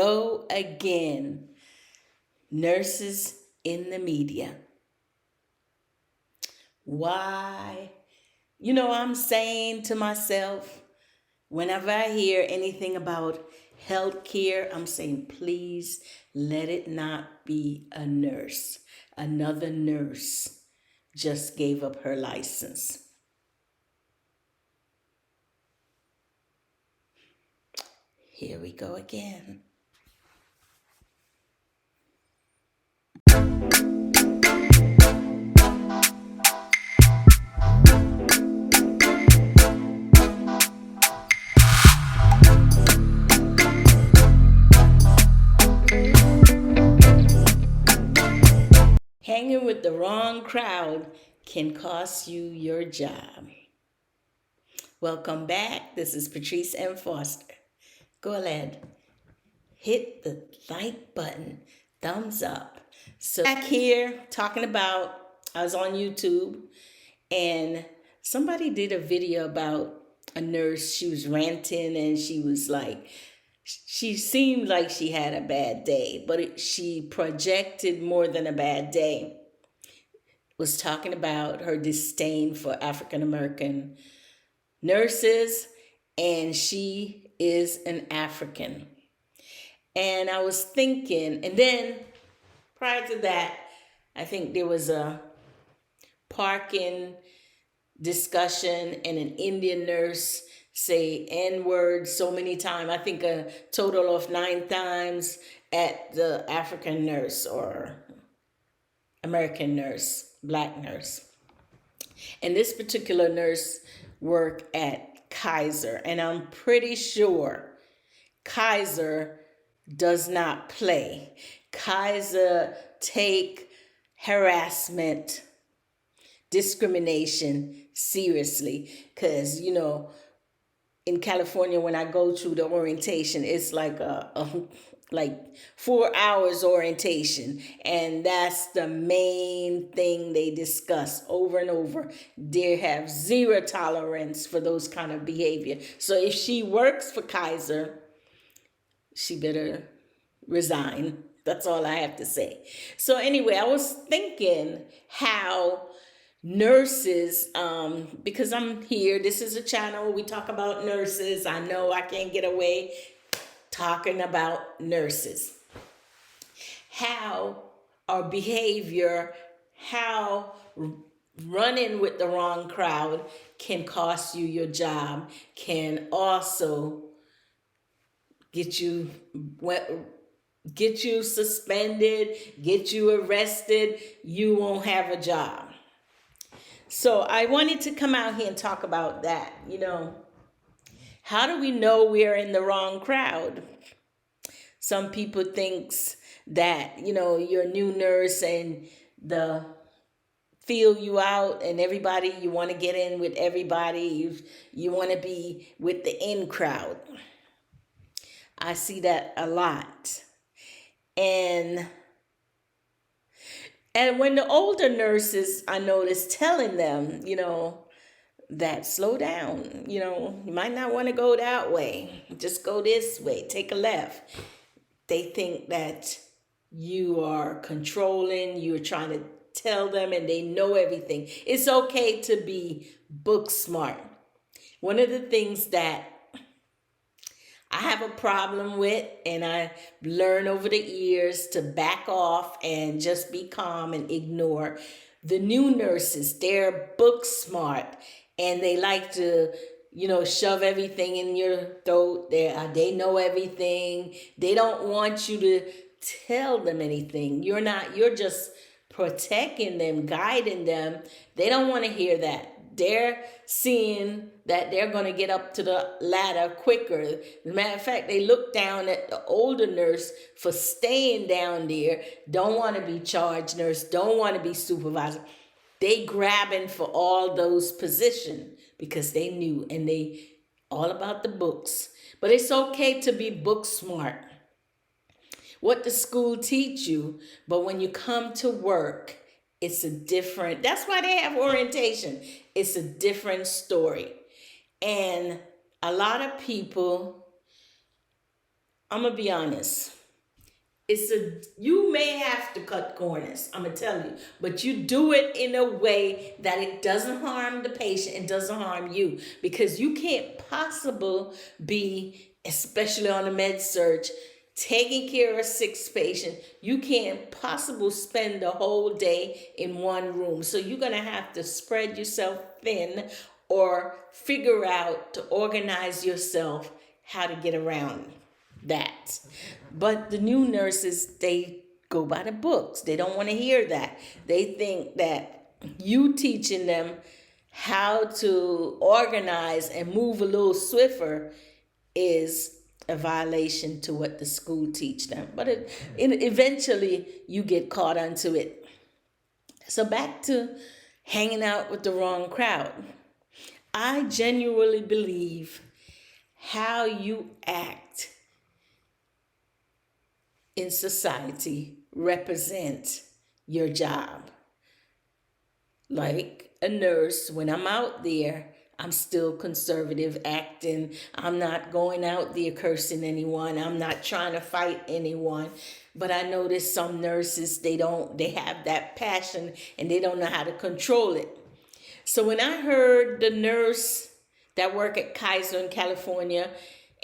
Go again. Nurses in the media. Why? I'm saying to myself, whenever I hear anything about healthcare, I'm saying, please let it not be a nurse. Another nurse just gave up her license. Here we go again. Hanging with the wrong crowd can cost you your job. Welcome back. This is Patrice M. Foster. Go ahead. Hit the like button. Thumbs up. So back here talking about, I was on YouTube and somebody did a video about a nurse. She was ranting and she was like, she seemed like she had a bad day, but she projected more than a bad day. Was talking about her disdain for African American nurses, and she is an African. And I was thinking, and then prior to that, I think there was a parking discussion and an Indian nurse say N-word so many times. I think a total of 9 times at the African nurse or American nurse, black nurse. And this particular nurse worked at Kaiser, and I'm pretty sure Kaiser does not play. Kaiser take harassment, discrimination seriously, because in California, when I go to the orientation, it's like like 4 hours orientation, and that's the main thing they discuss over and over. They have zero tolerance for those kind of behavior. So if she works for Kaiser, she better resign. That's all I have to say. So anyway, I was thinking how nurses, because I'm here, this is a channel, we talk about nurses. I know I can't get away talking about nurses. How our behavior, how running with the wrong crowd can cost you your job, can also get you suspended, get you arrested. You won't have a job. So I wanted to come out here and talk about that. How do we know we're in the wrong crowd? Some people thinks that, you're a new nurse and the feel you out and everybody, you want to get in with everybody. You want to be with the in crowd. I see that a lot. And when the older nurses, I noticed telling them, that slow down, you might not want to go that way. Just go this way, take a left. They think that you are controlling, you're trying to tell them, and they know everything. It's okay to be book smart. One of the things that I have a problem with, and I learned over the years to back off and just be calm and ignore the new nurses. They're book smart and they like to, shove everything in your throat. They know everything. They don't want you to tell them anything. You're just protecting them, guiding them. They don't want to hear that. They're seeing that they're going to get up to the ladder quicker. As a matter of fact, they look down at the older nurse for staying down there, don't want to be charge nurse, don't want to be supervisor. They grabbing for all those positions because they knew, and they all about the books. But it's okay to be book smart. What the school teach you, but when you come to work, it's a different, that's why they have orientation. It's a different story. And a lot of people I'm gonna be honest. You may have to cut corners, I'm gonna tell you, but you do it in a way that it doesn't harm the patient and doesn't harm you, because you can't possibly be, especially on a med surge, taking care of a sick patient. You can't possibly spend the whole day in one room, so you're gonna have to spread yourself thin or figure out to organize yourself how to get around that. But the new nurses, they go by the books. They don't want to hear that. They think that you teaching them how to organize and move a little swifter is a violation to what the school teach them. But eventually you get caught onto it. So back to hanging out with the wrong crowd. I genuinely believe how you act in society represent your job. Like a nurse, when I'm out there, I'm still conservative acting. I'm not going out there cursing anyone. I'm not trying to fight anyone. But I notice some nurses, they have that passion and they don't know how to control it. So when I heard the nurse that worked at Kaiser in California,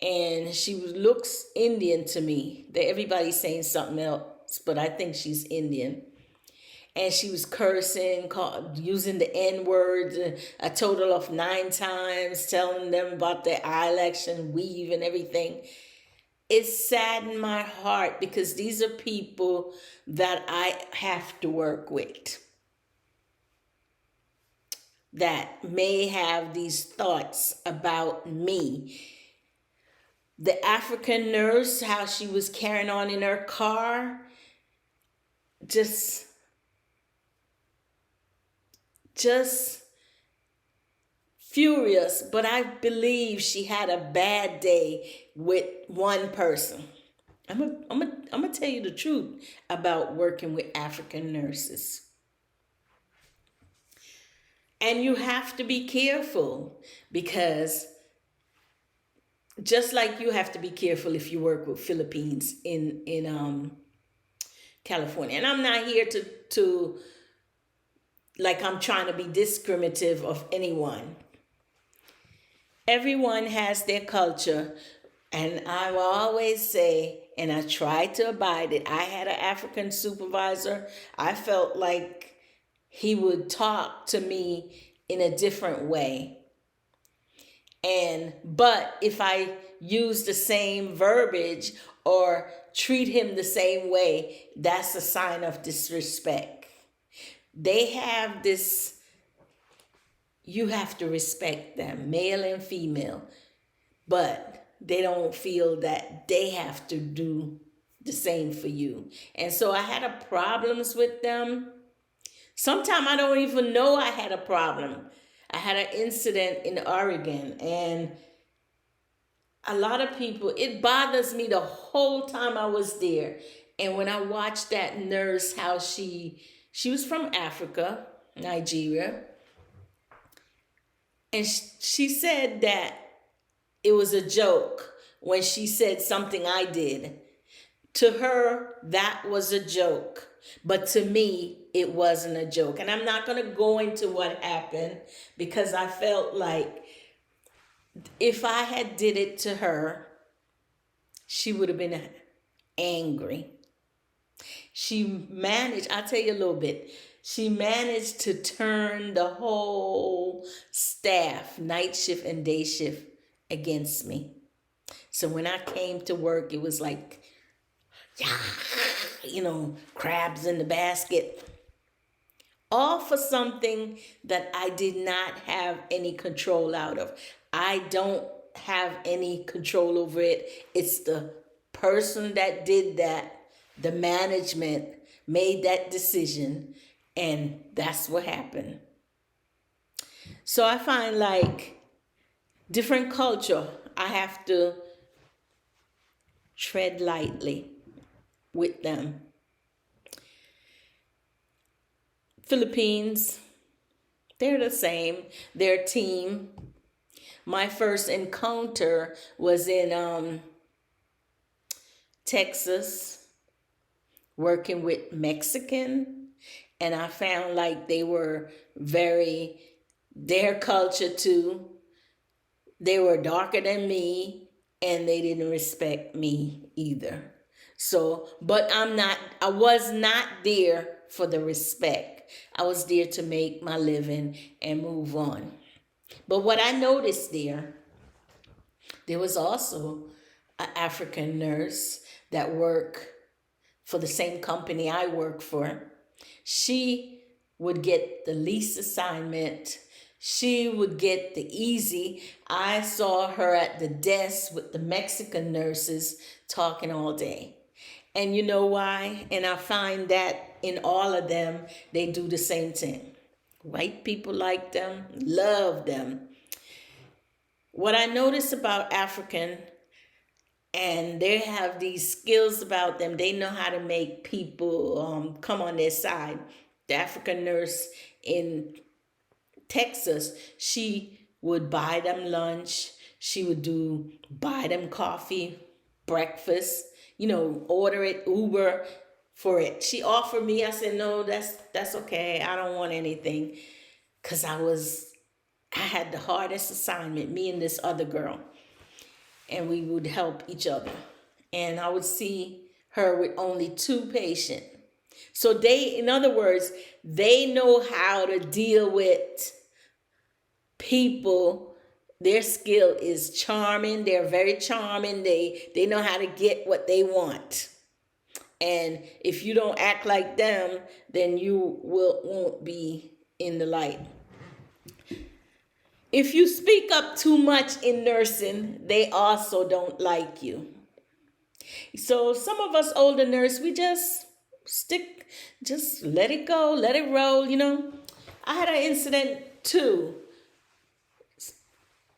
and she looks Indian to me. Everybody's saying something else, but I think she's Indian. And she was cursing, using the N-word a total of 9 times, telling them about their eyelash weave and everything. It saddened my heart, because these are people that I have to work with, that may have these thoughts about me. The African nurse, how she was carrying on in her car, just furious. But I believe she had a bad day with one person. I'm gonna tell you the truth about working with African nurses. And you have to be careful, because just like you have to be careful if you work with Philippines in California. And I'm not here to like I'm trying to be discriminative of anyone. Everyone has their culture, and I will always say, and I try to abide it. I had an African supervisor. I felt like he would talk to me in a different way. But if I use the same verbiage or treat him the same way, that's a sign of disrespect. They have this, you have to respect them, male and female, but they don't feel that they have to do the same for you. And so I had problems with them. Sometimes I don't even know I had a problem. I had an incident in Oregon, and a lot of people, it bothers me the whole time I was there. And when I watched that nurse, how she was from Africa, Nigeria, and she said that it was a joke when she said something I did. To her, that was a joke. But to me, it wasn't a joke. And I'm not going to go into what happened, because I felt like if I had did it to her, she would have been angry. She managed, I'll tell you a little bit. She managed to turn the whole staff, night shift and day shift, against me. So when I came to work, it was like, crabs in the basket. All for something that I did not have any control out of. I don't have any control over it. It's the person that did that. The management made that decision, and that's what happened. So I find like different culture, I have to tread lightly with them. Philippines, they're the same. They're a team. My first encounter was in Texas, working with Mexican, and I found like they were very, their culture too. They were darker than me, and they didn't respect me either. So, but I was not there for the respect. I was there to make my living and move on. But what I noticed there was also an African nurse that worked for the same company I work for. She would get the least assignment. She would get the easy. I saw her at the desk with the Mexican nurses talking all day. And you know why? And I find that in all of them, they do the same thing. White people like them, love them. What I notice about African, and they have these skills about them. They know how to make people come on their side. The African nurse in Texas, she would buy them lunch. She would buy them coffee, breakfast. Order it, Uber for it. She offered me. I said no, that's okay. I don't want anything, cause I had the hardest assignment. Me and this other girl. And we would help each other. And I would see her with only 2 patients. So in other words, they know how to deal with people. Their skill is charming. They're very charming. They know how to get what they want. And if you don't act like them, then you won't be in the light. If you speak up too much in nursing, they also don't like you. So some of us older nurses, we just let it go, let it roll, I had an incident too.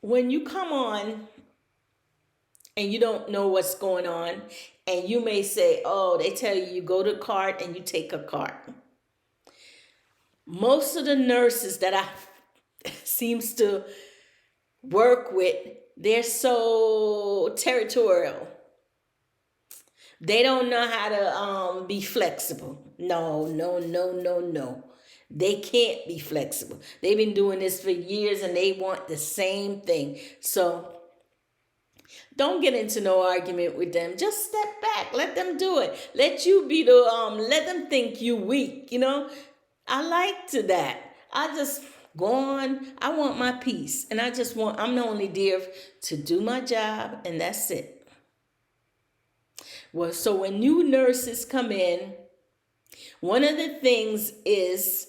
When you come on and you don't know what's going on, and you may say, oh, they tell you go to cart and you take a cart. Most of the nurses that I seems to work with, they're so territorial. They don't know how to be flexible. No. They can't be flexible. They've been doing this for years and they want the same thing. So don't get into no argument with them. Just step back. Let them do it. Let you be let them think you weak, I like to that. I just go on. I want my peace. And I'm only there to do my job, and that's it. Well, so when new nurses come in, one of the things is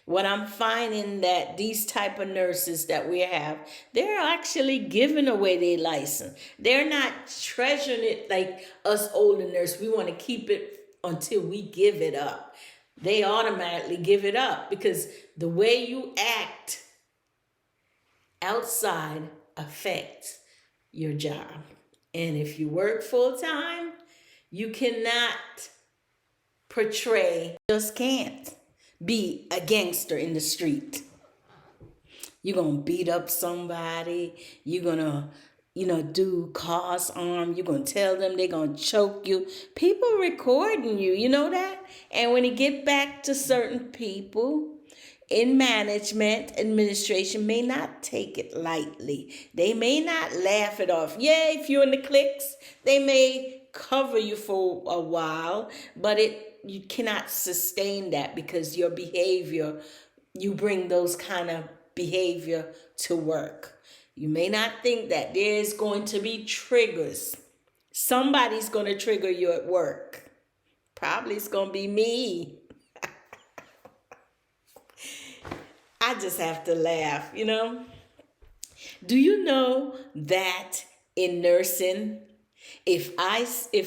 what I'm finding, that these type of nurses that we have, they're actually giving away their license. They're not treasuring it like us older nurses. We want to keep it until we give it up. They automatically give it up because the way you act outside affects your job. And if you work full time, you cannot just can't be a gangster in the street. You're going to beat up somebody. You're going to, do cause harm. You're going to tell them they're going to choke you. People recording you, you know that? And when you get back to certain people in management, administration may not take it lightly. They may not laugh it off. Yeah, if you're in the cliques, they may cover you for a while, but you cannot sustain that because your behavior, you bring those kind of behavior to work. You may not think that there's going to be triggers. Somebody's going to trigger you at work. Probably it's going to be me. I just have to laugh, Do you know that in nursing, if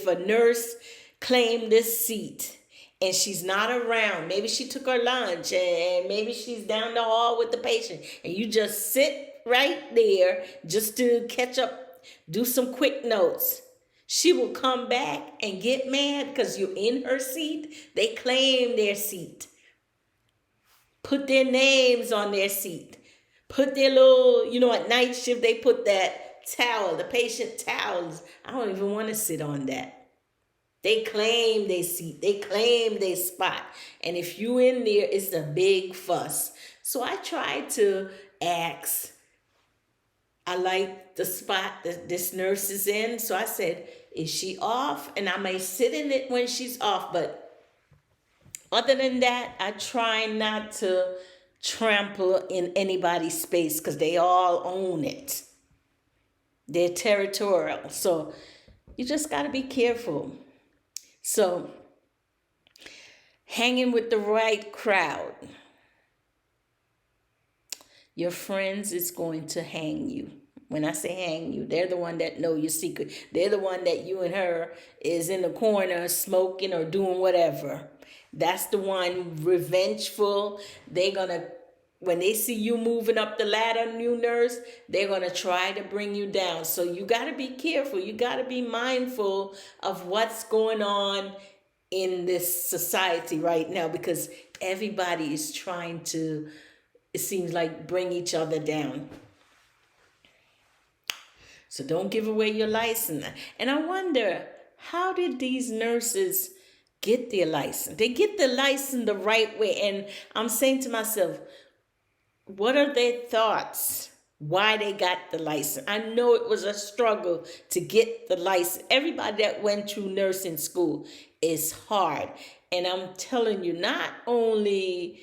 a nurse claimed this seat and she's not around, maybe she took her lunch and maybe she's down the hall with the patient, and you just sit right there just to catch up, do some quick notes, she will come back and get mad because you're in her seat. They claim their seat. Put their names on their seat. Put their little, at night shift, they put that towel, the patient towels. I don't even want to sit on that. They claim they seat. They claim they spot. And if you in there, it's a big fuss. So I tried to ask. I like the spot that this nurse is in. So I said, is she off? And I may sit in it when she's off. But other than that, I try not to trample in anybody's space because they all own it. They're territorial. So you just got to be careful. So hanging with the right crowd. Your friends is going to hang you. When I say hang you, they're the one that know your secret. They're the one that you and her is in the corner smoking or doing whatever. That's the one revengeful. They're going to, when they see you moving up the ladder, new nurse, they're going to try to bring you down. So you got to be careful. You got to be mindful of what's going on in this society right now, because everybody is trying to, it seems like, bring each other down. So don't give away your license. And I wonder, how did these nurses get their license? They get the license the right way. And I'm saying to myself, what are their thoughts? Why they got the license? I know it was a struggle to get the license. Everybody that went through nursing school is hard. And I'm telling you, not only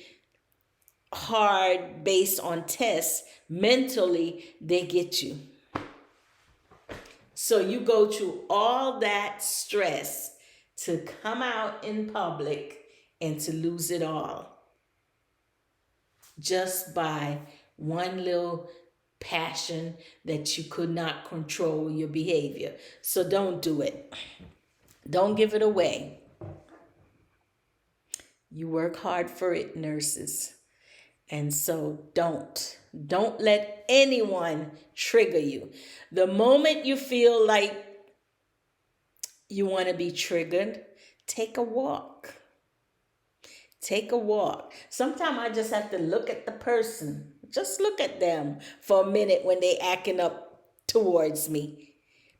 hard based on tests, mentally, they get you. So you go through all that stress to come out in public and to lose it all just by one little passion that you could not control your behavior. So don't do it. Don't give it away. You work hard for it, nurses. And so don't let anyone trigger you. The moment you feel like you want to be triggered, take a walk. Take a walk. Sometimes I just have to look at the person. Just look at them for a minute when they acting up towards me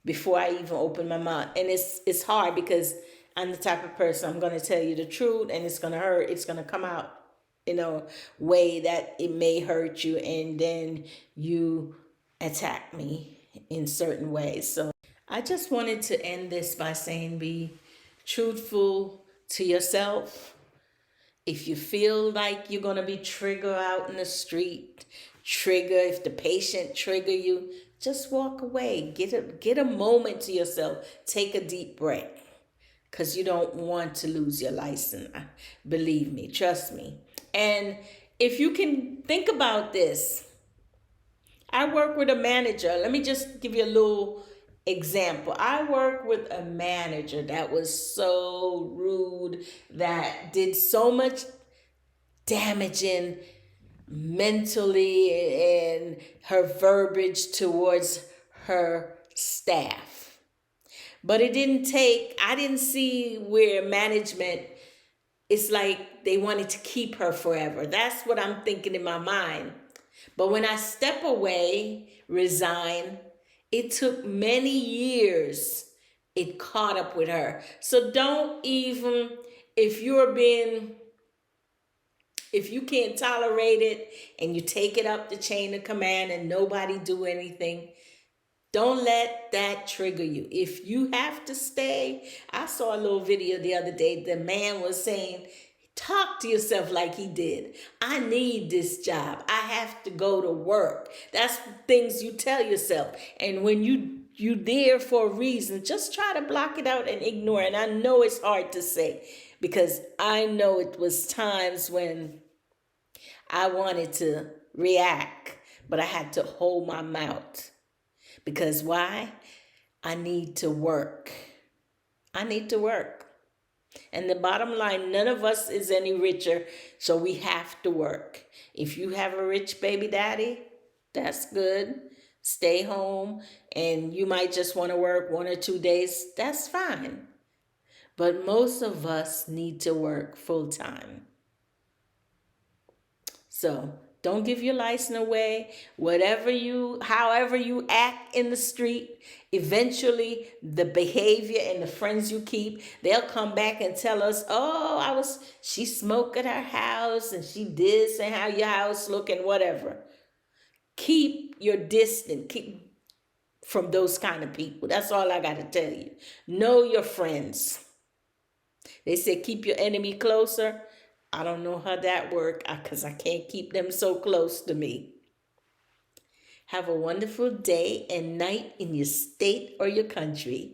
before I even open my mouth. And it's hard because I'm the type of person, I'm going to tell you the truth and it's going to hurt. It's going to come out in a way that it may hurt you, and then you attack me in certain ways. So I just wanted to end this by saying, be truthful to yourself. If you feel like you're going to be triggered out in the street, if the patient trigger you, just walk away. Get a moment to yourself. Take a deep breath, because you don't want to lose your license. Believe me, trust me. And if you can think about this, I work with a manager. Let me just give you a little example. I work with a manager that was so rude, that did so much damaging mentally and her verbiage towards her staff. But it didn't take, I didn't see where management, it's like they wanted to keep her forever. That's what I'm thinking in my mind. But when I step away, resign, it took many years. It caught up with her. So don't even, if you can't tolerate it and you take it up the chain of command and nobody do anything, don't let that trigger you. If you have to stay, I saw a little video the other day. The man was saying, talk to yourself like he did. I need this job. I have to go to work. That's things you tell yourself. And when you there for a reason, just try to block it out and ignore it. And I know it's hard to say, because I know it was times when I wanted to react, but I had to hold my mouth. Because why? I need to work. I need to work. And the bottom line, none of us is any richer, so we have to work. If you have a rich baby daddy, that's good. Stay home, and you might just want to work 1 or 2 days. That's fine. But most of us need to work full time. So Don't give your license away. However you act in the street, eventually the behavior and the friends you keep, they'll come back and tell us, oh, she smoked at our house and she this and how your house look and whatever. Keep your distance. Keep from those kind of people. That's all I got to tell you. Know your friends. They say keep your enemy closer. I don't know how that works because I can't keep them so close to me. Have a wonderful day and night in your state or your country.